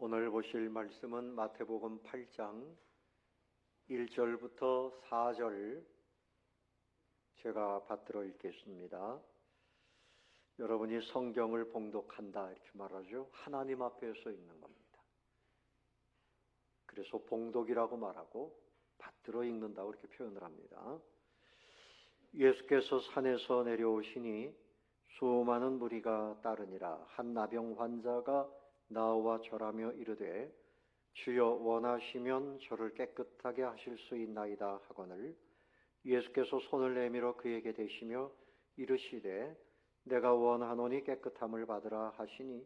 오늘 보실 말씀은 마태복음 8장 1절부터 4절 제가 받들어 읽겠습니다. 여러분이 성경을 봉독한다 이렇게 말하죠. 하나님 앞에 서 있는 겁니다. 그래서 봉독이라고 말하고 받들어 읽는다고 이렇게 표현을 합니다. 예수께서 산에서 내려오시니 수많은 무리가 따르니라. 한 나병 환자가 나와 절하며 이르되 주여 원하시면 저를 깨끗하게 하실 수 있나이다 하거늘 예수께서 손을 내밀어 그에게 대시며 이르시되 내가 원하노니 깨끗함을 받으라 하시니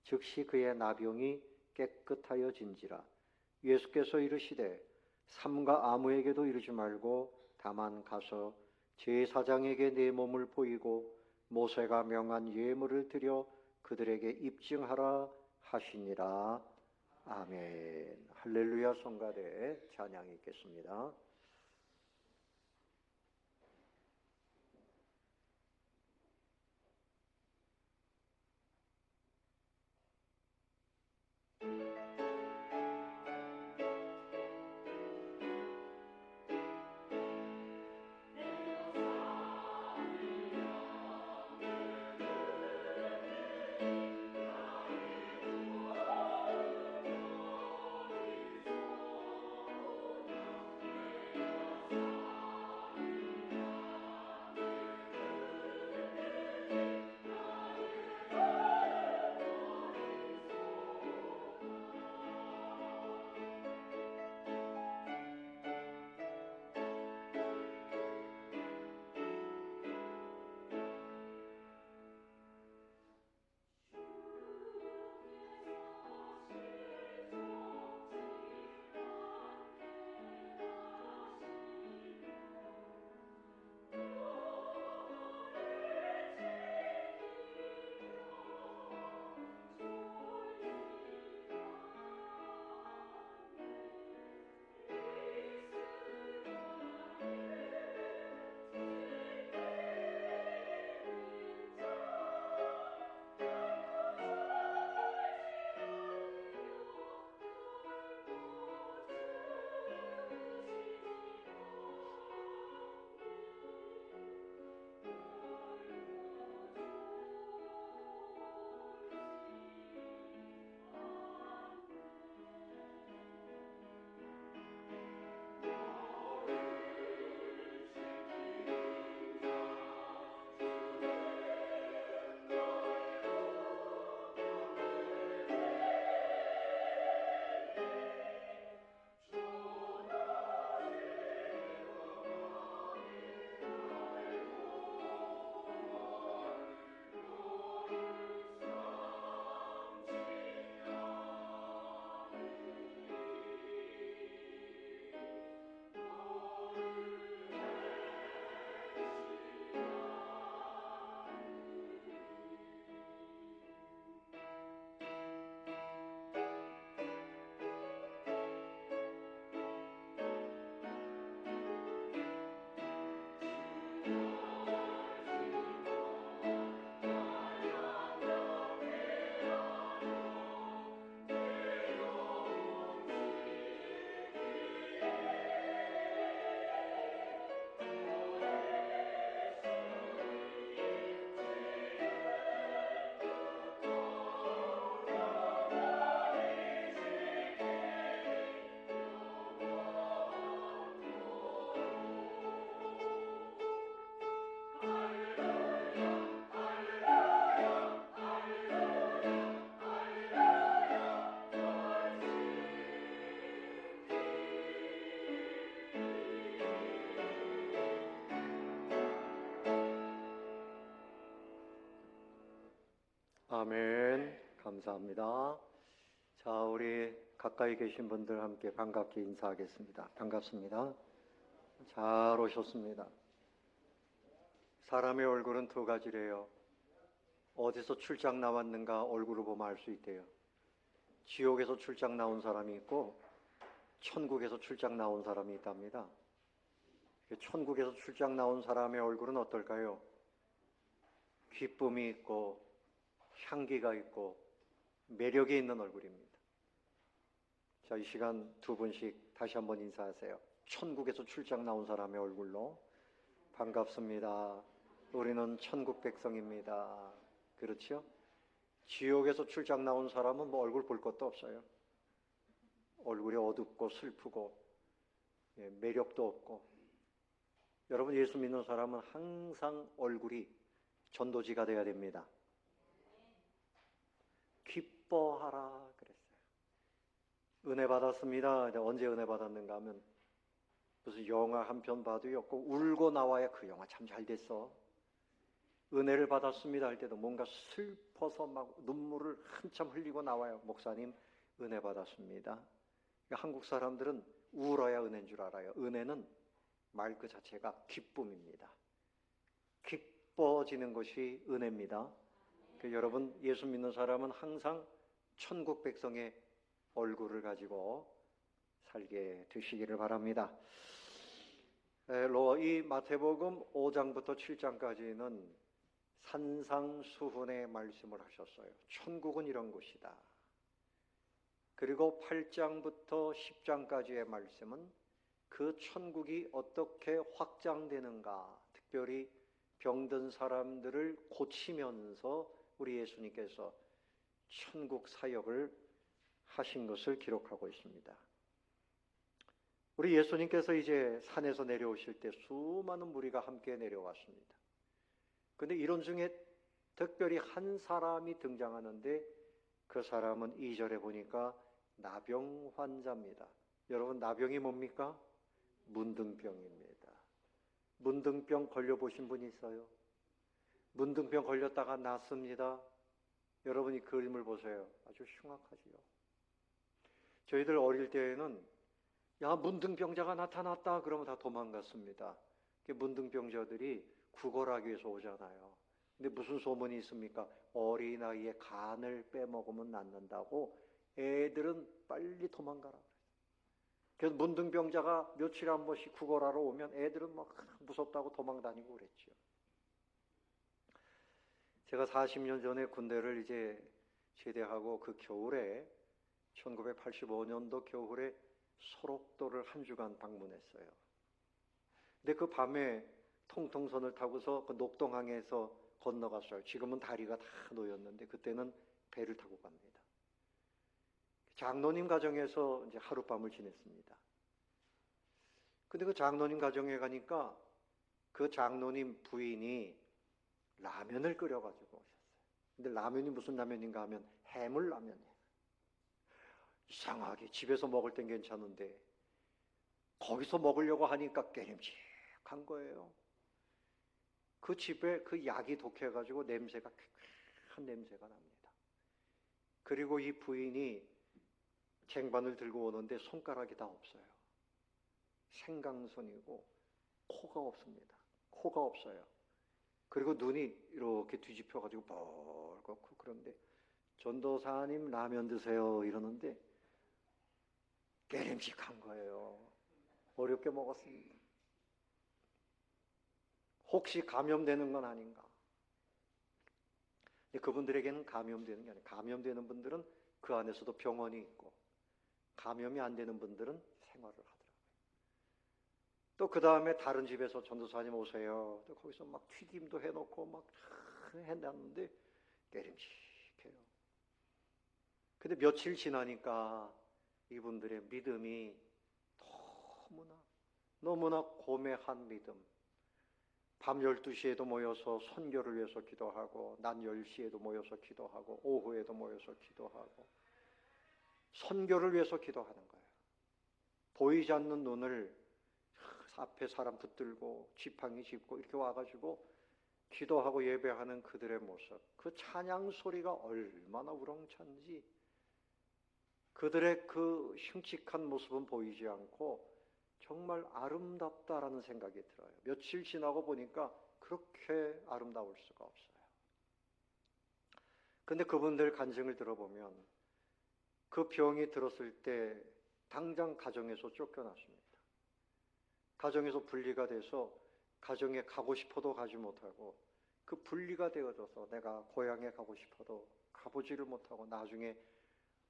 즉시 그의 나병이 깨끗하여진지라. 예수께서 이르시되 삼가 아무에게도 이르지 말고 다만 가서 제사장에게 내 몸을 보이고 모세가 명한 예물을 드려 그들에게 입증하라 하시니라. 아멘. 할렐루야. 성가대 찬양이 있겠습니다. 아멘. 감사합니다. 자, 우리 가까이 계신 분들 함께 반갑게 인사하겠습니다. 반갑습니다. 잘 오셨습니다. 사람의 얼굴은 두 가지래요. 어디서 출장 나왔는가 얼굴을 보면 알 수 있대요. 지옥에서 출장 나온 사람이 있고 천국에서 출장 나온 사람이 있답니다. 천국에서 출장 나온 사람의 얼굴은 어떨까요? 기쁨이 있고 향기가 있고 매력이 있는 얼굴입니다. 자, 이 시간 두 분씩 다시 한번 인사하세요. 천국에서 출장 나온 사람의 얼굴로. 반갑습니다. 우리는 천국 백성입니다. 그렇죠? 지옥에서 출장 나온 사람은 뭐 얼굴 볼 것도 없어요. 얼굴이 어둡고 슬프고 매력도 없고. 여러분, 예수 믿는 사람은 항상 얼굴이 전도지가 돼야 됩니다. 기뻐하라 그랬어요. 은혜 받았습니다. 언제 은혜 받았는가 하면 무슨 영화 한 편 봐도 없고 울고 나와야 그 영화 참 잘 됐어. 은혜를 받았습니다 할 때도 뭔가 슬퍼서 막 눈물을 한참 흘리고 나와요. 목사님 은혜 받았습니다. 그러니까 한국 사람들은 울어야 은혜인 줄 알아요. 은혜는 말 그 자체가 기쁨입니다. 기뻐지는 것이 은혜입니다. 여러분, 예수 믿는 사람은 항상 천국 백성의 얼굴을 가지고 살게 되시기를 바랍니다. 이 마태복음 5장부터 7장까지는 산상수훈의 말씀을 하셨어요. 천국은 이런 곳이다. 그리고 8장부터 10장까지의 말씀은 그 천국이 어떻게 확장되는가, 특별히 병든 사람들을 고치면서 우리 예수님께서 천국 사역을 하신 것을 기록하고 있습니다. 우리 예수님께서 이제 산에서 내려오실 때 수많은 무리가 함께 내려왔습니다. 그런데 이런 중에 특별히 한 사람이 등장하는데 그 사람은 2절에 보니까 나병 환자입니다. 여러분, 나병이 뭡니까? 문둥병입니다. 문둥병 걸려보신 분 있어요? 문둥병 걸렸다가 낫습니다. 여러분이 그림을 보세요. 아주 흉악하지요. 저희들 어릴 때에는 야, 문둥병자가 나타났다 그러면 다 도망갔습니다. 문둥병자들이 구걸하기 위해서 오잖아요. 근데 무슨 소문이 있습니까? 어린아이의 간을 빼먹으면 낫는다고 애들은 빨리 도망가라. 그래서 문둥병자가 며칠에 한 번씩 구걸하러 오면 애들은 막 무섭다고 도망다니고 그랬죠. 제가 40년 전에 군대를 이제 제대하고 그 겨울에 1985년도 겨울에 소록도를 한 주간 방문했어요. 근데 그 밤에 통통선을 타고서 그 녹동항에서 건너갔어요. 지금은 다리가 다 놓였는데 그때는 배를 타고 갑니다. 장로님 가정에서 이제 하룻밤을 지냈습니다. 근데 그 장로님 가정에 가니까 그 장로님 부인이 라면을 끓여가지고 오셨어요. 근데 라면이 무슨 라면인가 하면 해물라면이에요. 이상하게 집에서 먹을 땐 괜찮은데 거기서 먹으려고 하니까 깨림직한 거예요. 그 집에 그 약이 독해가지고 냄새가 쾌쾌한 냄새가 납니다. 그리고 이 부인이 쟁반을 들고 오는데 손가락이 다 없어요. 생강선이고 코가 없습니다. 코가 없어요. 그리고 눈이 이렇게 뒤집혀가지고 뻘겋고 그런데 전도사님 라면 드세요 이러는데 깨림직한 거예요. 어렵게 먹었습니다. 혹시 감염되는 건 아닌가? 근데 그분들에게는 감염되는 게 아니에요. 감염되는 분들은 그 안에서도 병원이 있고 감염이 안 되는 분들은 생활을 하더라고요. 또 그 다음에 다른 집에서 전도사님 오세요. 또 거기서 막 튀김도 해놓고 막 해놨는데 깨림직해요. 근데 며칠 지나니까 이분들의 믿음이 너무나 고매한 믿음. 밤 12시에도 모여서 선교를 위해서 기도하고 낮 10시에도 모여서 기도하고 오후에도 모여서 기도하고 선교를 위해서 기도하는 거예요. 보이지 않는 눈을 앞에 사람 붙들고 지팡이 짚고 이렇게 와가지고 기도하고 예배하는 그들의 모습, 그 찬양 소리가 얼마나 우렁찬지 그들의 그 흉측한 모습은 보이지 않고 정말 아름답다라는 생각이 들어요. 며칠 지나고 보니까 그렇게 아름다울 수가 없어요. 근데 그분들 간증을 들어보면 그 병이 들었을 때 당장 가정에서 쫓겨났습니다. 가정에서 분리가 돼서 가정에 가고 싶어도 가지 못하고 그 분리가 되어져서 내가 고향에 가고 싶어도 가보지를 못하고 나중에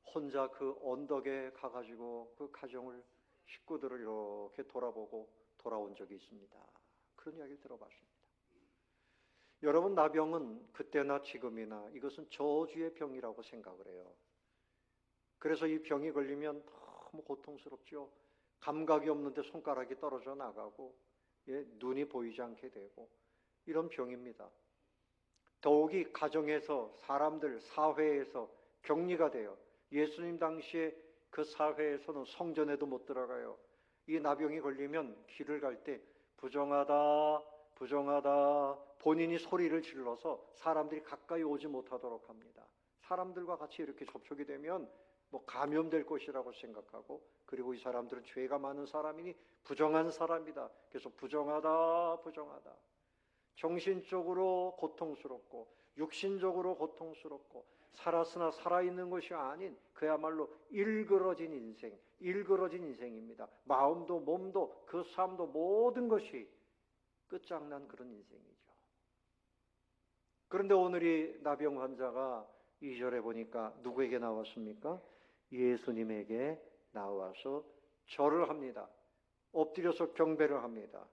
혼자 그 언덕에 가가지고 그 가정을, 식구들을 이렇게 돌아보고 돌아온 적이 있습니다. 그런 이야기를 들어봤습니다. 여러분, 나병은 그때나 지금이나 이것은 저주의 병이라고 생각을 해요. 그래서 이 병이 걸리면 너무 고통스럽죠. 감각이 없는데 손가락이 떨어져 나가고, 눈이 보이지 않게 되고, 이런 병입니다. 더욱이 가정에서, 사람들, 사회에서 격리가 돼요. 예수님 당시에 그 사회에서는 성전에도 못 들어가요. 이 나병이 걸리면 길을 갈 때 부정하다, 부정하다 본인이 소리를 질러서 사람들이 가까이 오지 못하도록 합니다. 사람들과 같이 이렇게 접촉이 되면 뭐 감염될 것이라고 생각하고, 그리고 이 사람들은 죄가 많은 사람이니 부정한 사람이다. 그래서 부정하다, 부정하다. 정신적으로 고통스럽고 육신적으로 고통스럽고 살았으나 살아있는 것이 아닌 그야말로 일그러진 인생, 일그러진 인생입니다. 마음도 몸도 그 삶도 모든 것이 끝장난 그런 인생이죠. 그런데 오늘 이 나병 환자가 2절에 보니까 누구에게 나왔습니까? 예수님에게 나와서 절을 합니다. 엎드려서 경배를 합니다.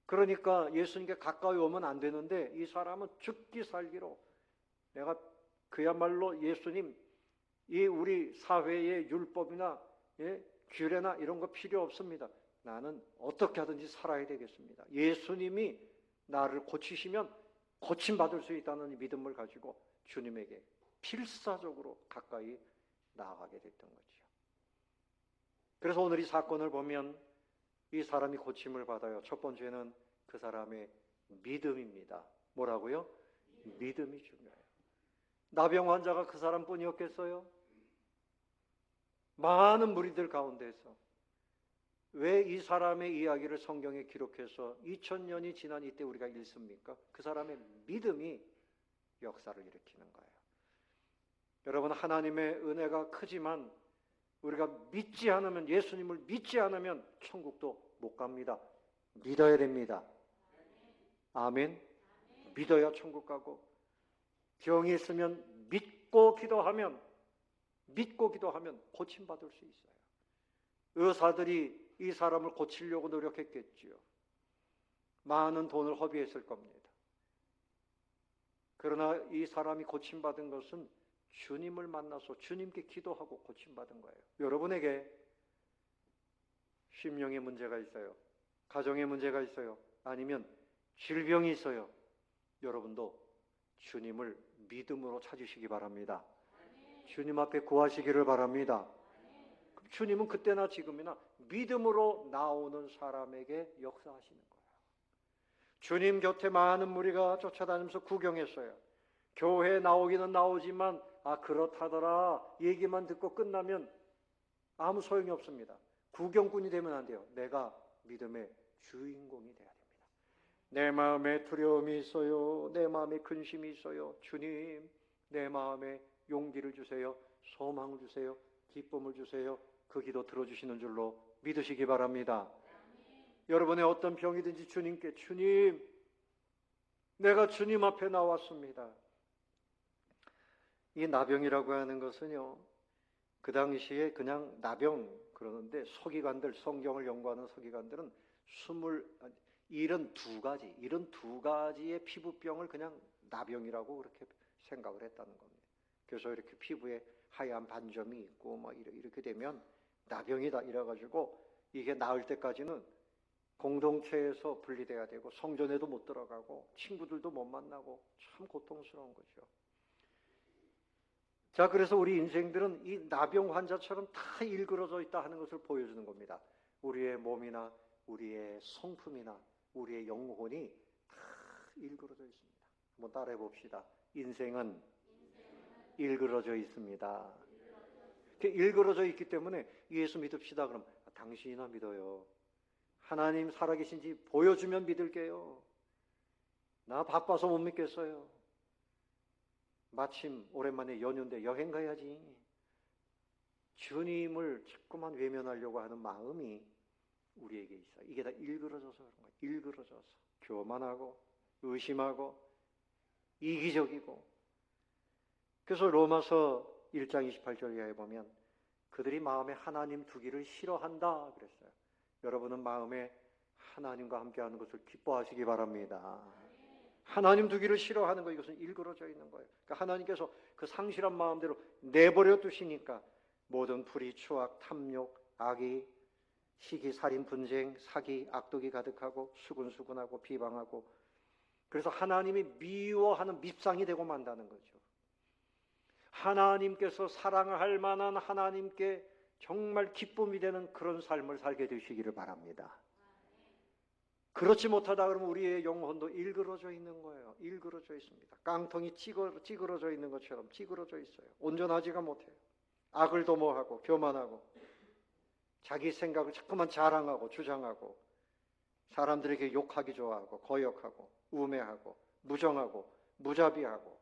그러니까 예수님께 가까이 오면 안 되는데 이 사람은 죽기 살기로, 내가 그야말로 예수님, 이 우리 사회의 율법이나 규례나 이런 거 필요 없습니다. 나는 어떻게 하든지 살아야 되겠습니다. 예수님이 나를 고치시면 고침받을 수 있다는 믿음을 가지고 주님에게 필사적으로 가까이 나아가게 됐던 거죠. 그래서 오늘 이 사건을 보면 이 사람이 고침을 받아요. 첫 번째는 그 사람의 믿음입니다. 뭐라고요? 믿음이 중요해요. 나병 환자가 그 사람뿐이었겠어요? 많은 무리들 가운데서 왜 이 사람의 이야기를 성경에 기록해서 2000년이 지난 이때 우리가 읽습니까? 그 사람의 믿음이 역사를 일으키는 거예요. 여러분, 하나님의 은혜가 크지만 우리가 믿지 않으면, 예수님을 믿지 않으면 천국도 못 갑니다. 믿어야 됩니다. 아멘. 믿어야 천국 가고, 병이 있으면 믿고 기도하면 고침받을 수 있어요. 의사들이 이 사람을 고치려고 노력했겠지요. 많은 돈을 허비했을 겁니다. 그러나 이 사람이 고침받은 것은 주님을 만나서 주님께 기도하고 고침받은 거예요. 여러분에게 심령의 문제가 있어요. 가정의 문제가 있어요. 아니면 질병이 있어요. 여러분도 주님을 믿음으로 찾으시기 바랍니다. 주님 앞에 구하시기를 바랍니다. 주님은 그때나 지금이나 믿음으로 나오는 사람에게 역사하시는 거예요. 주님 곁에 많은 무리가 쫓아다니면서 구경했어요. 교회에 나오기는 나오지만 그렇다더라 얘기만 듣고 끝나면 아무 소용이 없습니다. 구경꾼이 되면 안 돼요. 내가 믿음의 주인공이 돼야 됩니다. 내 마음에 두려움이 있어요. 내 마음에 근심이 있어요. 주님, 내 마음에 용기를 주세요. 소망을 주세요. 기쁨을 주세요. 그 기도 들어주시는 줄로 믿으시기 바랍니다. 여러분의 어떤 병이든지 주님께, 주님, 내가 주님 앞에 나왔습니다. 이 나병이라고 하는 것은요, 그 당시에 그냥 나병 그러는데 서기관들, 성경을 연구하는 서기관들은 72가지의 피부병을 그냥 나병이라고 그렇게 생각을 했다는 겁니다. 그래서 이렇게 피부에 하얀 반점이 있고 막 이렇게 되면 나병이다 이래가지고 이게 나을 때까지는 공동체에서 분리돼야 되고 성전에도 못 들어가고 친구들도 못 만나고 참 고통스러운 거죠. 자, 그래서 우리 인생들은 이 나병 환자처럼 다 일그러져 있다 하는 것을 보여주는 겁니다. 우리의 몸이나 우리의 성품이나 우리의 영혼이 다 일그러져 있습니다. 한번 따라해 봅시다. 인생은 일그러져 있습니다. 일그러져 있기 때문에 예수 믿읍시다. 그럼 당신이나 믿어요. 하나님 살아계신지 보여주면 믿을게요. 나 바빠서 못 믿겠어요. 마침 오랜만에 연휴인데 여행 가야지. 주님을 자꾸만 외면하려고 하는 마음이 우리에게 있어요. 이게 다 일그러져서 그런 거예요. 일그러져서 교만하고 의심하고 이기적이고. 그래서 로마서 1장 28절 이하에 보면 그들이 마음에 하나님 두기를 싫어한다 그랬어요. 여러분은 마음에 하나님과 함께하는 것을 기뻐하시기 바랍니다. 하나님 두기를 싫어하는 거, 이것은 일그러져 있는 거예요. 그러니까 하나님께서 그 상실한 마음대로 내버려 두시니까 모든 불의, 추악, 탐욕, 악의, 시기, 살인, 분쟁, 사기, 악독이 가득하고 수군수군하고 비방하고, 그래서 하나님이 미워하는 밉상이 되고 만다는 거죠. 하나님께서 사랑할 만한, 하나님께 정말 기쁨이 되는 그런 삶을 살게 되시기를 바랍니다. 그렇지 못하다 그러면 우리의 영혼도 일그러져 있는 거예요. 일그러져 있습니다. 깡통이 찌그러져 있는 것처럼 찌그러져 있어요. 온전하지가 못해요. 악을 도모하고 교만하고 자기 생각을 자꾸만 자랑하고 주장하고 사람들에게 욕하기 좋아하고 거역하고 우매하고 무정하고 무자비하고,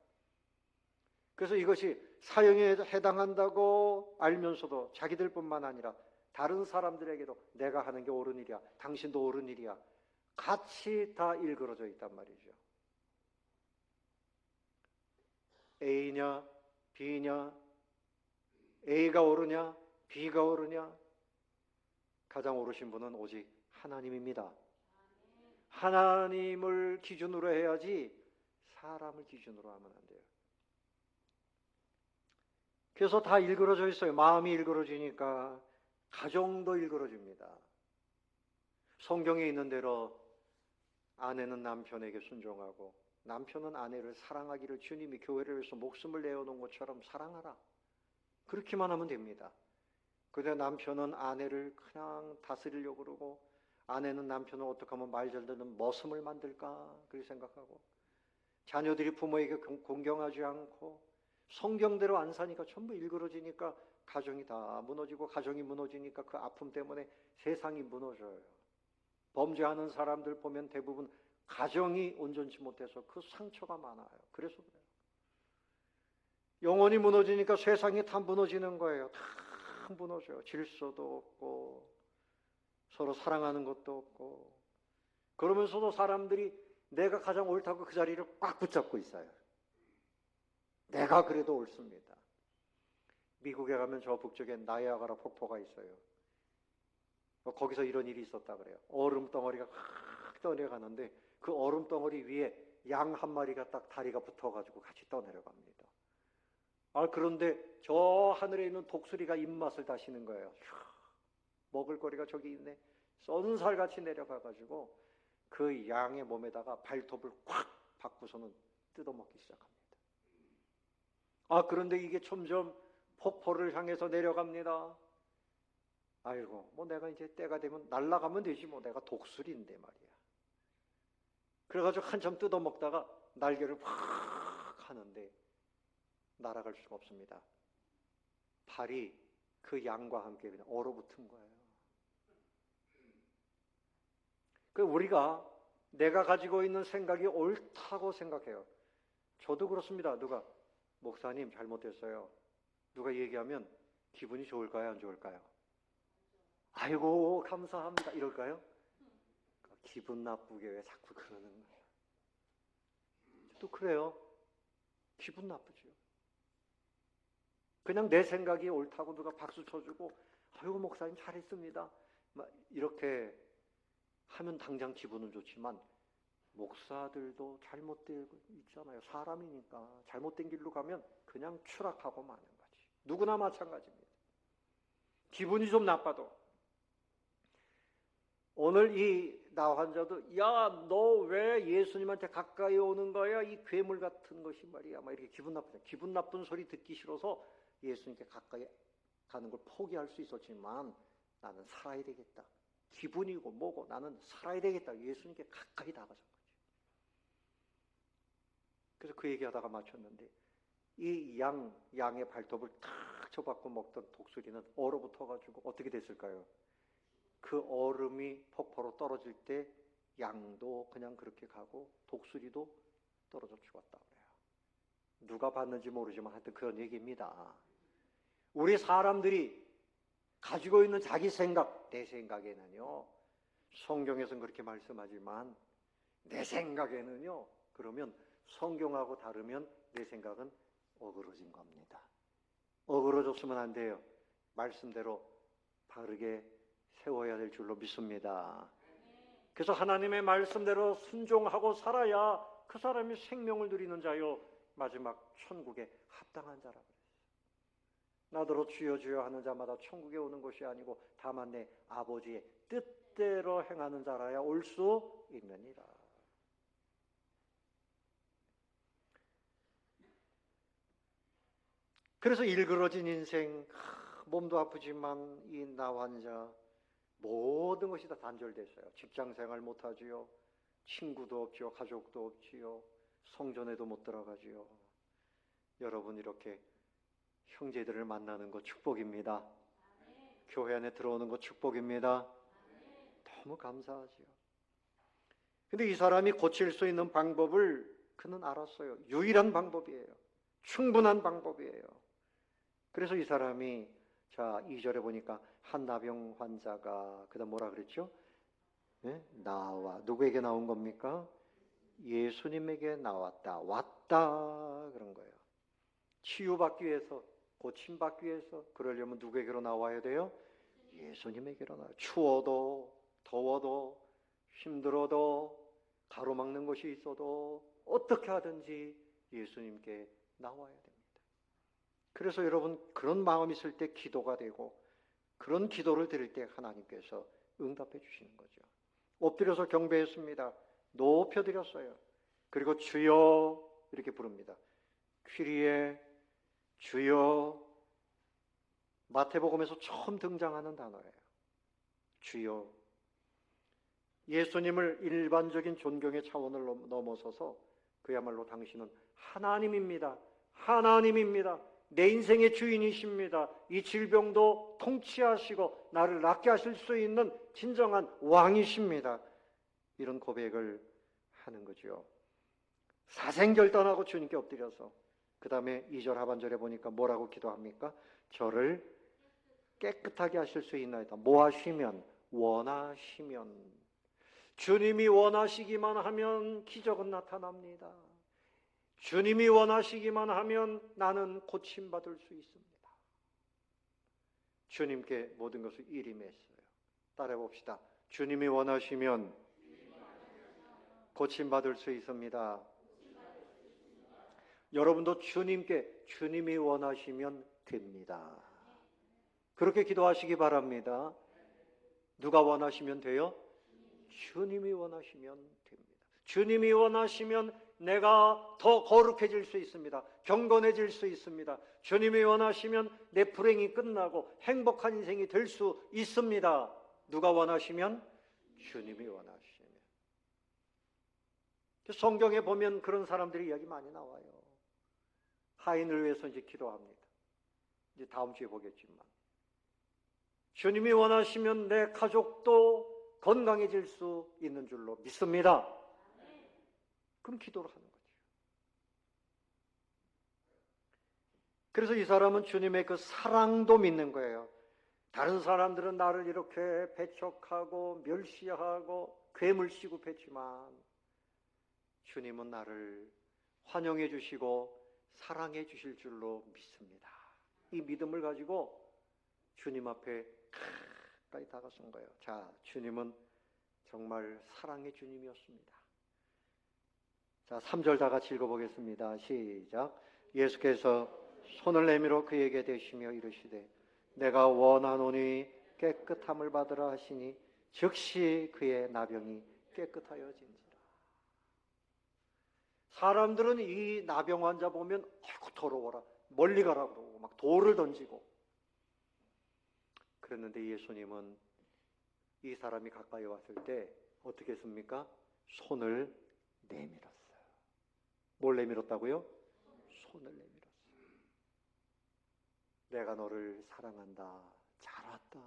그래서 이것이 사형에 해당한다고 알면서도 자기들뿐만 아니라 다른 사람들에게도 내가 하는 게 옳은 일이야, 당신도 옳은 일이야, 같이 다 일그러져 있단 말이죠. A냐 B냐, A가 옳으냐 B가 옳으냐, 가장 옳으신 분은 오직 하나님입니다. 하나님을 기준으로 해야지 사람을 기준으로 하면 안 돼요. 그래서 다 일그러져 있어요. 마음이 일그러지니까 가정도 일그러집니다. 성경에 있는 대로 아내는 남편에게 순종하고 남편은 아내를 사랑하기를 주님이 교회를 위해서 목숨을 내어놓은 것처럼 사랑하라. 그렇게만 하면 됩니다. 그런데 남편은 아내를 그냥 다스리려고 그러고 아내는 남편을 어떻게 하면 말 잘 듣는 머슴을 만들까 그렇게 생각하고, 자녀들이 부모에게 공경하지 않고 성경대로 안 사니까 전부 일그러지니까 가정이 다 무너지고, 가정이 무너지니까 그 아픔 때문에 세상이 무너져요. 범죄하는 사람들 보면 대부분 가정이 온전치 못해서 그 상처가 많아요. 그래서 그래요. 영혼이 무너지니까 세상이 다 무너지는 거예요. 다 무너져요. 질서도 없고 서로 사랑하는 것도 없고, 그러면서도 사람들이 내가 가장 옳다고 그 자리를 꽉 붙잡고 있어요. 내가 그래도 옳습니다. 미국에 가면 저 북쪽에 나이아가라 폭포가 있어요. 거기서 이런 일이 있었다 그래요. 얼음 덩어리가 확 떠내려가는데 그 얼음 덩어리 위에 양 한 마리가 딱 다리가 붙어가지고 같이 떠내려갑니다. 그런데 저 하늘에 있는 독수리가 입맛을 다시는 거예요. 먹을거리가 저기 있네. 쏜살같이 내려가가지고 그 양의 몸에다가 발톱을 콱 박고서는 뜯어먹기 시작합니다. 그런데 이게 점점 폭포를 향해서 내려갑니다. 아이고, 뭐 내가 이제 때가 되면 날아가면 되지, 뭐 내가 독수리인데 말이야. 그래가지고 한참 뜯어먹다가 날개를 확 하는데 날아갈 수가 없습니다. 발이 그 양과 함께 그냥 얼어붙은 거예요. 우리가 내가 가지고 있는 생각이 옳다고 생각해요. 저도 그렇습니다. 누가 목사님 잘못됐어요, 누가 얘기하면 기분이 좋을까요, 안 좋을까요? 아이고 감사합니다 이럴까요? 기분 나쁘게 왜 자꾸 그러는 거예요? 또 그래요. 기분 나쁘죠. 그냥 내 생각이 옳다고 누가 박수 쳐주고 아이고 목사님 잘했습니다 막 이렇게 하면 당장 기분은 좋지만, 목사들도 잘못되고 있잖아요. 사람이니까 잘못된 길로 가면 그냥 추락하고 마는 거지. 누구나 마찬가지입니다. 기분이 좀 나빠도 오늘 이 나 환자도 야, 너 왜 예수님한테 가까이 오는 거야? 이 괴물 같은 것이 말이야. 막 이렇게 기분 나쁘죠. 기분 나쁜 소리 듣기 싫어서 예수님께 가까이 가는 걸 포기할 수 있었지만 나는 살아야 되겠다. 기분이고 뭐고 나는 살아야 되겠다. 예수님께 가까이 다가선 거지. 그래서 그 얘기하다가 맞췄는데, 이 양의 발톱을 탁 쳐박고 먹던 독수리는 얼어붙어가지고 어떻게 됐을까요? 그 얼음이 폭포로 떨어질 때 양도 그냥 그렇게 가고 독수리도 떨어져 죽었다 그래요. 누가 봤는지 모르지만 하여튼 그런 얘기입니다. 우리 사람들이 가지고 있는 자기 생각, 내 생각에는요, 성경에서는 그렇게 말씀하지만 내 생각에는요, 그러면 성경하고 다르면 내 생각은 어그러진 겁니다. 어그러졌으면 안 돼요. 말씀대로 바르게 세워야 될 줄로 믿습니다. 그래서 하나님의 말씀대로 순종하고 살아야 그 사람이 생명을 누리는 자요 마지막 천국에 합당한 자라 그랬어요. 나더러 주여 주여 하는 자마다 천국에 오는 것이 아니고 다만 내 아버지의 뜻대로 행하는 자라야 올 수 있느니라. 그래서 일그러진 인생, 몸도 아프지만 이 나 환자 모든 것이 다 단절됐어요. 직장생활 못하지요. 친구도 없지요. 가족도 없지요. 성전에도 못 들어가지요. 여러분 이렇게 형제들을 만나는 것 축복입니다. 교회 안에 들어오는 것 축복입니다. 너무 감사하지요. 근데 이 사람이 고칠 수 있는 방법을 그는 알았어요. 유일한 방법이에요. 충분한 방법이에요. 그래서 이 사람이 자 2절에 보니까 한 나병 환자가 그다음 뭐라 그랬죠? 네? 나와 누구에게 나온 겁니까? 예수님에게 나왔다. 왔다 그런 거예요. 치유받기 위해서 고침받기 위해서 그러려면 누구에게로 나와야 돼요? 예수님에게로 나와요. 추워도 더워도 힘들어도 가로막는 것이 있어도 어떻게 하든지 예수님께 나와야 됩니다. 그래서 여러분 그런 마음이 있을 때 기도가 되고 그런 기도를 드릴 때 하나님께서 응답해 주시는 거죠. 엎드려서 경배했습니다. 높여드렸어요. 그리고 주여 이렇게 부릅니다. 퀴리에 주여 마태복음에서 처음 등장하는 단어예요. 주여. 예수님을 일반적인 존경의 차원을 넘어서서 그야말로 당신은 하나님입니다. 하나님입니다. 내 인생의 주인이십니다. 이 질병도 통치하시고 나를 낫게 하실 수 있는 진정한 왕이십니다. 이런 고백을 하는 거죠. 사생결단하고 주님께 엎드려서 그 다음에 2절 하반절에 보니까 뭐라고 기도합니까? 저를 깨끗하게 하실 수 있나이다. 뭐 하시면? 원하시면. 주님이 원하시기만 하면 기적은 나타납니다. 주님이 원하시기만 하면 나는 고침받을 수 있습니다. 주님께 모든 것을 일임했어요. 따라해 봅시다. 주님이 원하시면 고침받을 수 있습니다. 여러분도 주님께 주님이 원하시면 됩니다. 그렇게 기도하시기 바랍니다. 누가 원하시면 돼요? 주님이 원하시면 됩니다. 주님이 원하시면 내가 더 거룩해질 수 있습니다. 경건해질 수 있습니다. 주님이 원하시면 내 불행이 끝나고 행복한 인생이 될 수 있습니다. 누가 원하시면? 주님이 원하시면. 성경에 보면 그런 사람들이 이야기 많이 나와요. 하인을 위해서 이제 기도합니다. 이제 다음 주에 보겠지만. 주님이 원하시면 내 가족도 건강해질 수 있는 줄로 믿습니다. 그럼 기도를 하는 거죠. 그래서 이 사람은 주님의 그 사랑도 믿는 거예요. 다른 사람들은 나를 이렇게 배척하고 멸시하고 괴물 취급했지만 주님은 나를 환영해 주시고 사랑해 주실 줄로 믿습니다. 이 믿음을 가지고 주님 앞에 가까이 다가선 거예요. 자, 주님은 정말 사랑의 주님이었습니다. 자, 3절 다 같이 읽어보겠습니다. 시작. 예수께서 손을 내밀어 그에게 대시며 이르시되 내가 원하노니 깨끗함을 받으라 하시니 즉시 그의 나병이 깨끗하여진지라. 사람들은 이 나병 환자 보면 아이고 더러워라 멀리 가라고 그러고 막 돌을 던지고 그랬는데 예수님은 이 사람이 가까이 왔을 때 어떻게 했습니까? 손을 내밀었어요. 뭘 내밀었다고요? 손을 내밀었어요. 내가 너를 사랑한다. 잘 왔다.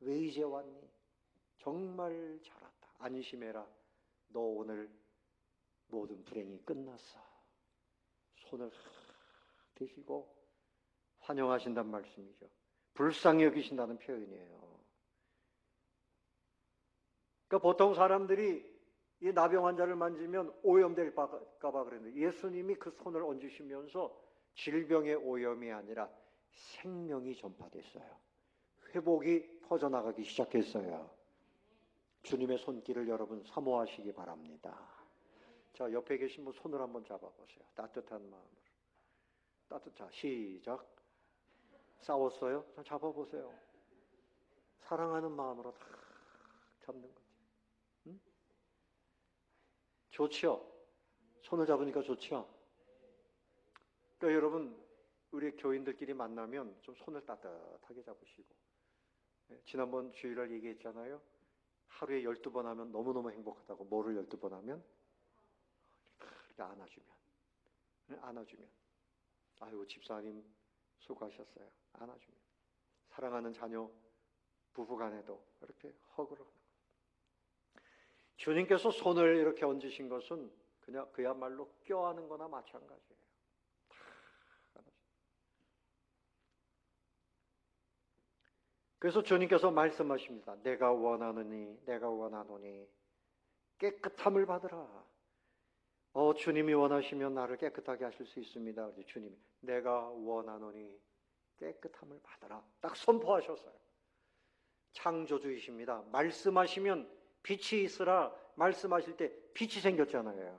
왜 이제 왔니? 정말 잘 왔다. 안심해라. 너 오늘 모든 불행이 끝났어. 손을 대시고 환영하신단 말씀이죠. 불쌍히 여기신다는 표현이에요. 그러니까 보통 사람들이 이 나병 환자를 만지면 오염될까 봐 그랬는데 예수님이 그 손을 얹으시면서 질병의 오염이 아니라 생명이 전파됐어요. 회복이 퍼져나가기 시작했어요. 주님의 손길을 여러분 사모하시기 바랍니다. 자, 옆에 계신 분 손을 한번 잡아보세요. 따뜻한 마음으로. 따뜻한, 시작. 싸웠어요? 자, 잡아보세요. 사랑하는 마음으로 다 잡는 거지. 응? 좋지요? 손을 잡으니까 좋지요? 그러니까 여러분, 우리 교인들끼리 만나면 좀 손을 따뜻하게 잡으시고, 지난번 주일날 얘기했잖아요. 하루에 12번 하면 너무너무 행복하다고. 뭐를 12번 하면? 이렇게 안아주면. 아이고, 집사님 수고하셨어요. 안아주면. 사랑하는 자녀 부부간에도 이렇게 허그를 하는 거예요. 주님께서 손을 이렇게 얹으신 것은 그냥 그야말로 껴안은 거나 마찬가지예요. 그래서 주님께서 말씀하십니다. 내가 원하노니 깨끗함을 받으라. 주님이 원하시면 나를 깨끗하게 하실 수 있습니다. 주님이 내가 원하노니 깨끗함을 받으라. 딱 선포하셨어요. 창조주이십니다. 말씀하시면 빛이 있으라. 말씀하실 때 빛이 생겼잖아요.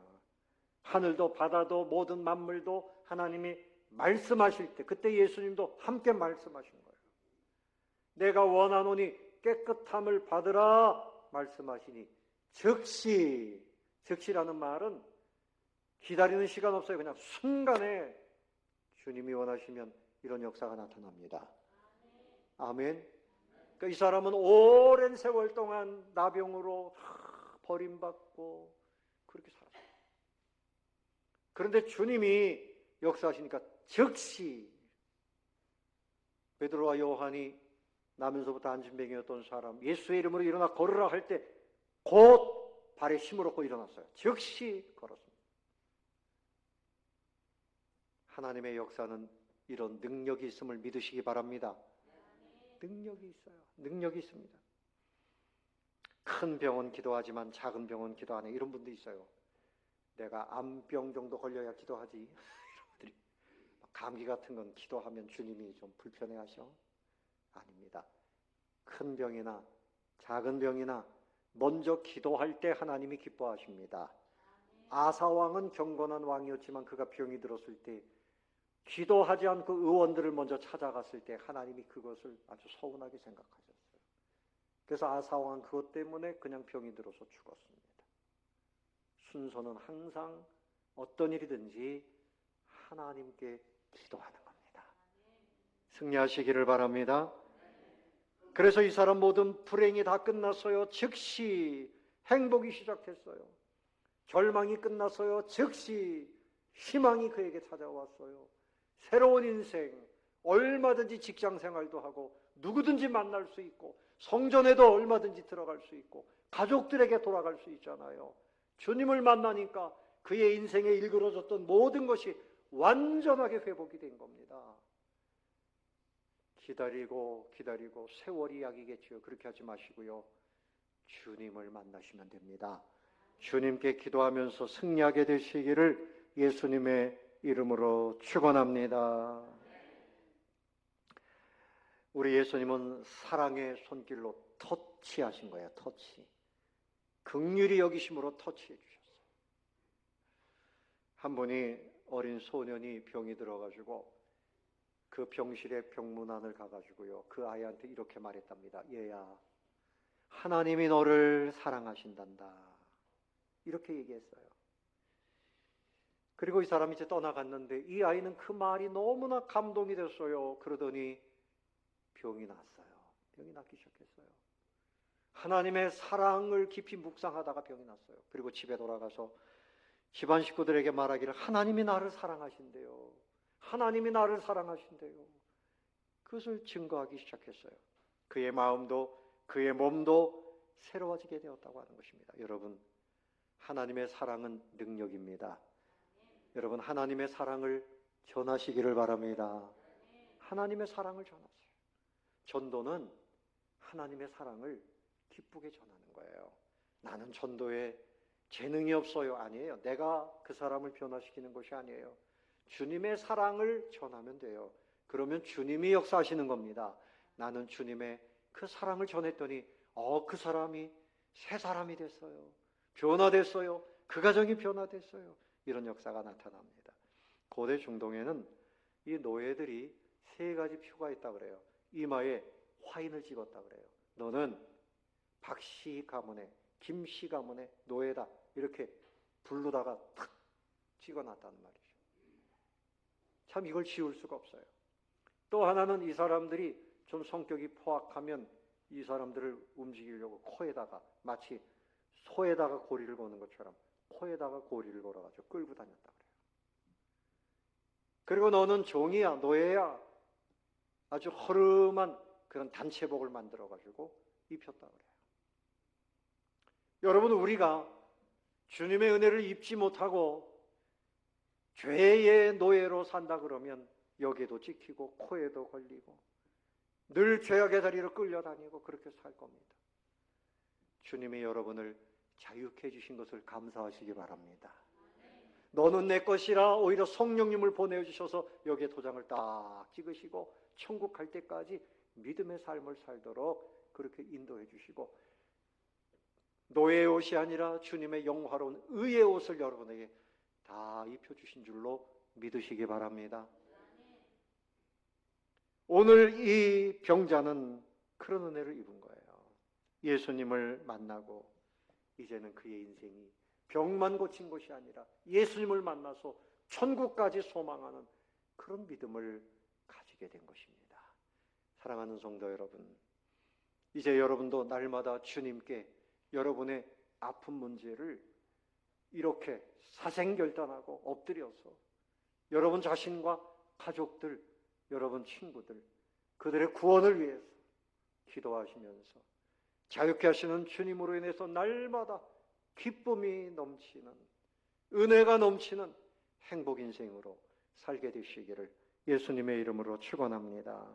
하늘도 바다도 모든 만물도 하나님이 말씀하실 때 그때 예수님도 함께 말씀하신 거예요. 내가 원하노니 깨끗함을 받으라 말씀하시니 즉시라는 말은 기다리는 시간 없어요. 그냥 순간에 주님이 원하시면 이런 역사가 나타납니다. 아멘. 그러니까 이 사람은 오랜 세월 동안 나병으로 버림받고 그렇게 살았어요. 그런데 주님이 역사하시니까 즉시 베드로와 요한이 나면서부터 안진병이었던 사람 예수의 이름으로 일어나 걸으라 할 때 곧 발에 힘을 얻고 일어났어요. 즉시 걸었습니다. 하나님의 역사는 이런 능력이 있음을 믿으시기 바랍니다. 능력이 있어요. 능력이 있습니다. 큰 병은 기도하지만 작은 병은 기도 안 해. 이런 분도 있어요. 내가 암병 정도 걸려야 기도하지. 여러분들이 감기 같은 건 기도하면 주님이 좀 불편해하셔? 아닙니다. 큰 병이나 작은 병이나 먼저 기도할 때 하나님이 기뻐하십니다. 아사왕은 경건한 왕이었지만 그가 병이 들었을 때 기도하지 않고 의원들을 먼저 찾아갔을 때 하나님이 그것을 아주 서운하게 생각하셨어요. 그래서 아사왕은 그것 때문에 그냥 병이 들어서 죽었습니다. 순서는 항상 어떤 일이든지 하나님께 기도하는 겁니다. 승리하시기를 바랍니다. 그래서 이 사람 모든 불행이 다 끝났어요. 즉시 행복이 시작했어요. 절망이 끝났어요. 즉시 희망이 그에게 찾아왔어요. 새로운 인생, 얼마든지 직장 생활도 하고 누구든지 만날 수 있고 성전에도 얼마든지 들어갈 수 있고 가족들에게 돌아갈 수 있잖아요. 주님을 만나니까 그의 인생에 일그러졌던 모든 것이 완전하게 회복이 된 겁니다. 기다리고 세월이 약이겠죠. 그렇게 하지 마시고요. 주님을 만나시면 됩니다. 주님께 기도하면서 승리하게 되시기를 예수님의 이름으로 축원합니다. 우리 예수님은 사랑의 손길로 터치하신 거예요. 터치. 긍휼히 여기심으로 터치해 주셨어요. 한 분이 어린 소년이 병이 들어가지고 그 병실에 병문안을 가가지고요. 그 아이한테 이렇게 말했답니다. 얘야, 하나님이 너를 사랑하신단다. 이렇게 얘기했어요. 그리고 이 사람이 이제 떠나갔는데 이 아이는 그 말이 너무나 감동이 됐어요. 그러더니 병이 났어요. 병이 낫기 시작했어요. 하나님의 사랑을 깊이 묵상하다가 병이 났어요. 그리고 집에 돌아가서 집안 식구들에게 말하기를 하나님이 나를 사랑하신대요. 하나님이 나를 사랑하신대요. 그것을 증거하기 시작했어요. 그의 마음도 그의 몸도 새로워지게 되었다고 하는 것입니다. 여러분, 하나님의 사랑은 능력입니다. 여러분, 하나님의 사랑을 전하시기를 바랍니다. 하나님의 사랑을 전하세요. 전도는 하나님의 사랑을 기쁘게 전하는 거예요. 나는 전도에 재능이 없어요. 아니에요. 내가 그 사람을 변화시키는 것이 아니에요. 주님의 사랑을 전하면 돼요. 그러면 주님이 역사하시는 겁니다. 나는 주님의 그 사랑을 전했더니 그 사람이 새 사람이 됐어요. 변화됐어요. 그 가정이 변화됐어요. 이런 역사가 나타납니다. 고대 중동에는 이 노예들이 세 가지 표가 있다 그래요. 이마에 화인을 찍었다 그래요. 너는 박씨 가문의, 김씨 가문의 노예다. 이렇게 부르다가 탁 찍어놨다는 말이죠. 참 이걸 지울 수가 없어요. 또 하나는 이 사람들이 좀 성격이 포악하면 이 사람들을 움직이려고 코에다가 마치 소에다가 고리를 거는 것처럼 코에다가 고리를 걸어가지고 끌고 다녔다 그래요. 그리고 너는 종이야, 노예야. 아주 허름한 그런 단체복을 만들어가지고 입혔다 그래요. 여러분, 우리가 주님의 은혜를 입지 못하고 죄의 노예로 산다 그러면 여기에도 찍히고 코에도 걸리고 늘 죄악의 다리로 끌려다니고 그렇게 살 겁니다. 주님이 여러분을 자유케 해주신 것을 감사하시기 바랍니다. 너는 내 것이라 오히려 성령님을 보내주셔서 여기에 도장을 딱 찍으시고 천국 갈 때까지 믿음의 삶을 살도록 그렇게 인도해 주시고 노예의 옷이 아니라 주님의 영화로운 의의 옷을 여러분에게 다 입혀주신 줄로 믿으시기 바랍니다. 오늘 이 병자는 그런 은혜를 입은 거예요. 예수님을 만나고 이제는 그의 인생이 병만 고친 것이 아니라 예수님을 만나서 천국까지 소망하는 그런 믿음을 가지게 된 것입니다. 사랑하는 성도 여러분, 이제 여러분도 날마다 주님께 여러분의 아픈 문제를 이렇게 사생결단하고 엎드려서 여러분 자신과 가족들, 여러분 친구들, 그들의 구원을 위해서 기도하시면서 자유케 하시는 주님으로 인해서 날마다 기쁨이 넘치는, 은혜가 넘치는 행복 인생으로 살게 되시기를 예수님의 이름으로 축원합니다.